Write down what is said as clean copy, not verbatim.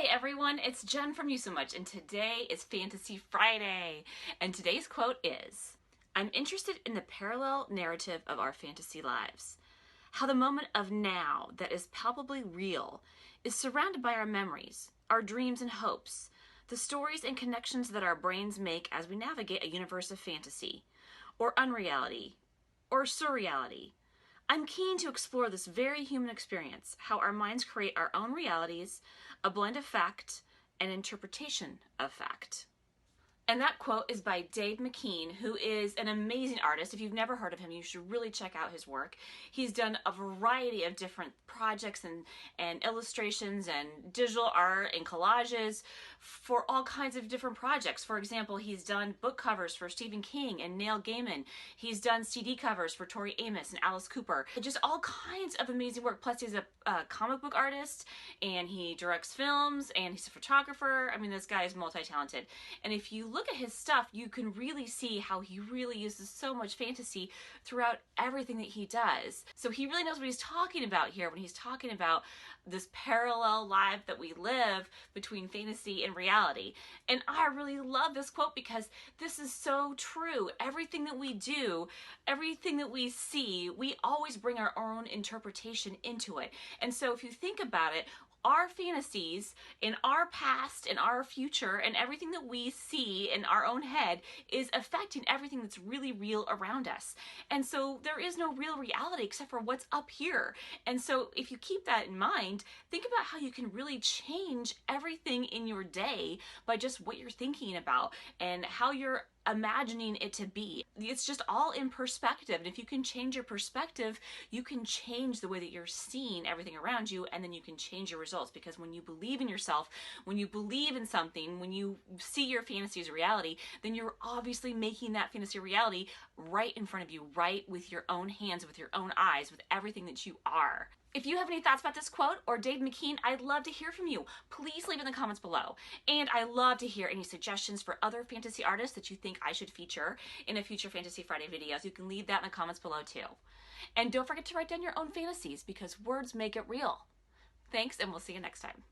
Hey everyone, it's Jen from You So Much, and today is Fantasy Friday. And today's quote is, "I'm interested in the parallel narrative of our fantasy lives. How the moment of now that is palpably real is surrounded by our memories, our dreams and hopes, the stories and connections that our brains make as we navigate a universe of fantasy, or unreality, or surreality. I'm keen to explore this very human experience, how our minds create our own realities, a blend of fact and interpretation of fact." And that quote is by Dave McKean, who is an amazing artist. If you've never heard of him, you should really check out his work. He's done a variety of different projects and illustrations and digital art and collages for all kinds of different projects. For example, he's done book covers for Stephen King and Neil Gaiman. He's done CD covers for Tori Amos and Alice Cooper. Just all kinds of amazing work. Plus, he's a comic book artist, and he directs films, and he's a photographer. I mean, this guy is multi-talented. And if you look at his stuff, you can really see how he really uses so much fantasy throughout everything that he does. So he really knows what he's talking about here when he's talking about this parallel life that we live between fantasy and reality. And I really love this quote because this is so true. Everything that we do, everything that we see, we always bring our own interpretation into it. And so if you think about it, our fantasies in our past and our future and everything that we see in our own head is affecting everything that's really real around us. And so there is no real reality except for what's up here. And so if you keep that in mind, think about how you can really change everything in your day by just what you're thinking about and how you're imagining it to be. It's just all in perspective. And if you can change your perspective, you can change the way that you're seeing everything around you, and then you can change your results. Because when you believe in yourself, when you believe in something, when you see your fantasy as a reality, then you're obviously making that fantasy a reality right in front of you, right with your own hands, with your own eyes, with everything that you are. If you have any thoughts about this quote or Dave McKean, I'd love to hear from you. Please leave in the comments below. And I love to hear any suggestions for other fantasy artists that you think I should feature in a future Fantasy Friday videos. You can leave that in the comments below too. And don't forget to write down your own fantasies because words make it real. Thanks, and we'll see you next time.